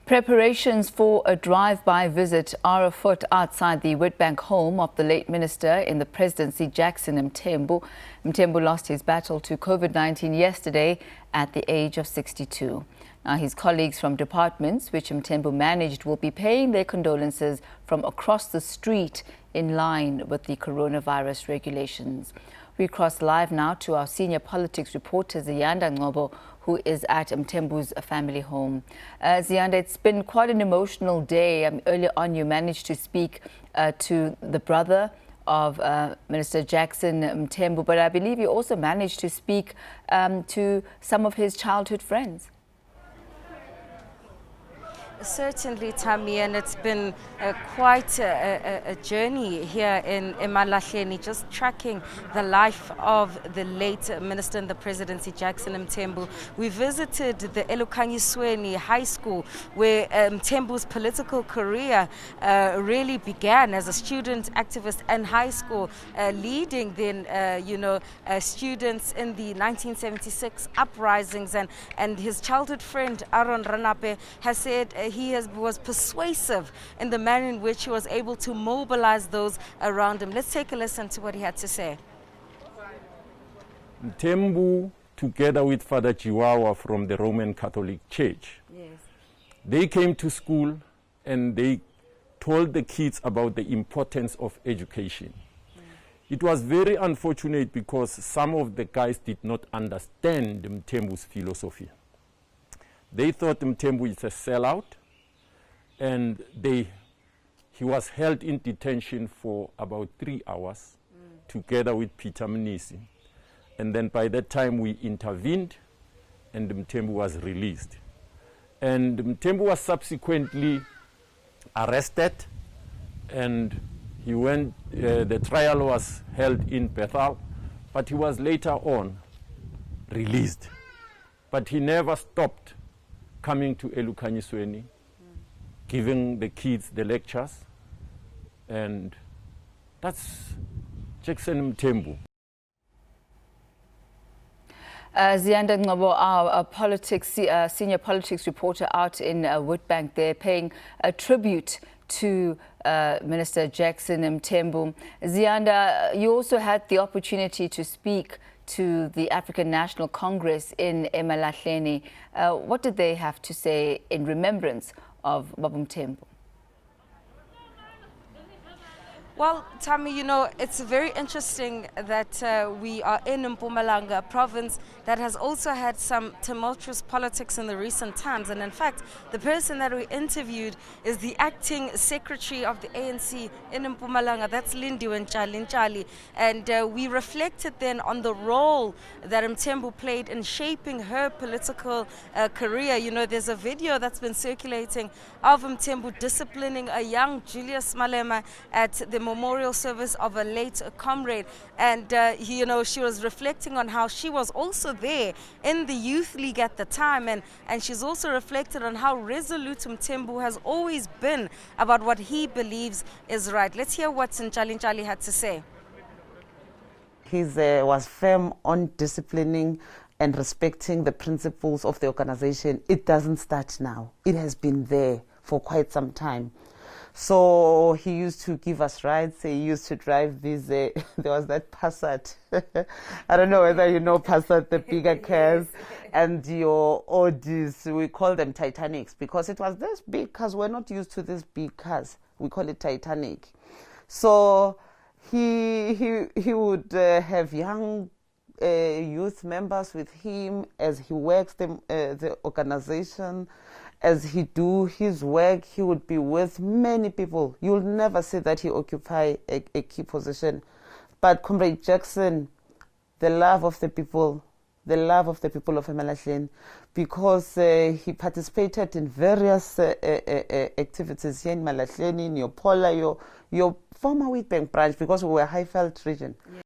Preparations for a drive-by visit are afoot outside the Witbank home of the late Minister in the Presidency, Jackson Mthembu. Mthembu lost his battle to COVID-19 yesterday at the age of 62. Now, his colleagues from departments which Mthembu managed will be paying their condolences from across the street in line with the coronavirus regulations. We cross live now to our senior politics reporter, Ziyanda Ngcobo, who is at Mthembu's family home. Ziyanda, it's been quite an emotional day. Earlier on, you managed to speak to the brother of Minister Jackson Mthembu, but I believe you also managed to speak to some of his childhood friends. Certainly, Tammy, and it's been quite a journey here in Emalahleni, just tracking the life of the late Minister in the Presidency, Jackson Mthembu. We visited the Elukanyisweni High School, where Mthembu's political career really began as a student activist and high school, leading then, students in the 1976 uprisings. And his childhood friend, Aaron Ranape, has said was persuasive in the manner in which he was able to mobilize those around him. Let's take a listen to what he had to say. Mthembu, together with Father Chihuahua from the Roman Catholic Church, they came to school and they told the kids about the importance of education. It was very unfortunate because some of the guys did not understand Mthembu's philosophy. They thought Mthembu is a sellout, and he was held in detention for about 3 hours together with Peter Mnisi. And then by that time we intervened and Mthembu was released. And Mthembu was subsequently arrested, and he went, the trial was held in Bethel, but he was later on released. But he never stopped coming to Elukanyisweni, giving the kids the lectures, and that's Jackson Mthembu. Ziyanda Ngcobo, our senior politics reporter out in Witbank, they're paying a tribute to Minister Jackson Mthembu. Ziyanda, you also had the opportunity to speak to the African National Congress in Emalahleni. What did they have to say in remembrance of Babu Mthembu? Well, Tammy, it's very interesting that we are in Mpumalanga, a province that has also had some tumultuous politics in the recent times. And in fact, the person that we interviewed is the acting secretary of the ANC in Mpumalanga. That's Lindiwe Nchali. And we reflected then on the role that Mthembu played in shaping her political career. There's a video that's been circulating of Mthembu disciplining a young Julius Malema at the memorial service of a late comrade, and she was reflecting on how she was also there in the youth league at the time, and she's also reflected on how resolute Mthembu has always been about what he believes is right. Let's hear what Nchali had to say. He was firm on disciplining and respecting the principles of the organization. It doesn't start now. It has been there for quite some time. So he used to give us rides. He used to drive these, there was that Passat. I don't know whether you know Passat, the bigger cars, and your Audis, we call them Titanics, because it was this big cars. We're not used to these big cars. We call it Titanic. So he would have young youth members with him as he works the organization. As he do his work, he would be with many people. You'll never see that he occupy a key position. But Comrade Jackson, the love of the people of Emalahleni, because he participated in various activities here in Emalahleni, in your former Witbank branch, because we were a Highveld region. Yeah.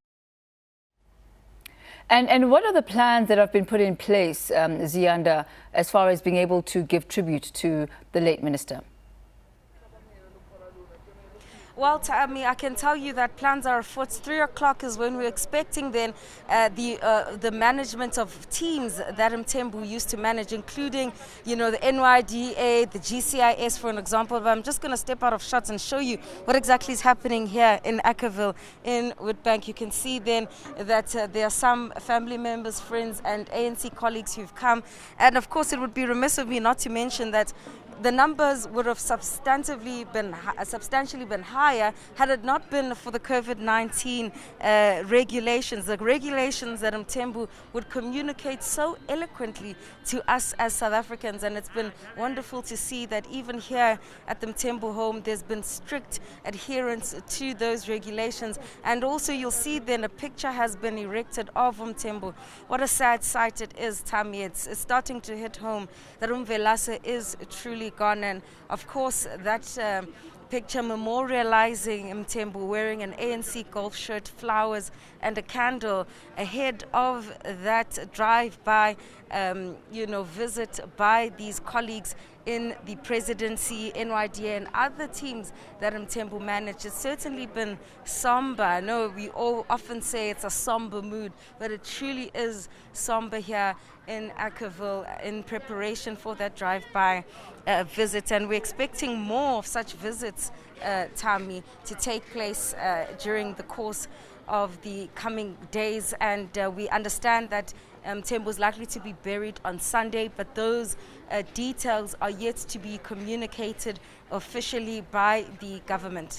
And what are the plans that have been put in place, Ziyanda, as far as being able to give tribute to the late minister? Well, Tammy, I can tell you that plans are afoot. 3 o'clock is when we're expecting then the management of teams that Mthembu used to manage, including, you know, the NYDA, the GCIS, for an example. But I'm just going to step out of shots and show you what exactly is happening here in Ackerville, in Witbank. You can see then that there are some family members, friends, and ANC colleagues who've come. And of course, it would be remiss of me not to mention that the numbers would have substantially been higher had it not been for the COVID-19 regulations. The regulations that Mthembu would communicate so eloquently to us as South Africans, and it's been wonderful to see that even here at the Mthembu home there's been strict adherence to those regulations. And also you'll see then a picture has been erected of Mthembu. What a sad sight it is, Tammy. It's starting to hit home that Umvelase is truly gone, and of course that picture memorializing Mthembu wearing an ANC golf shirt, flowers and a candle ahead of that drive-by visit by these colleagues in the Presidency, NYDA and other teams that Mthembu managed. It's certainly been somber. I know we all often say it's a somber mood, but it truly is somber here in Ackerville in preparation for that drive-by visit. And we're expecting more of such visits, Tammy, to take place during the course of the coming days. And we understand that Mthembu is likely to be buried on Sunday, but those details are yet to be communicated officially by the government.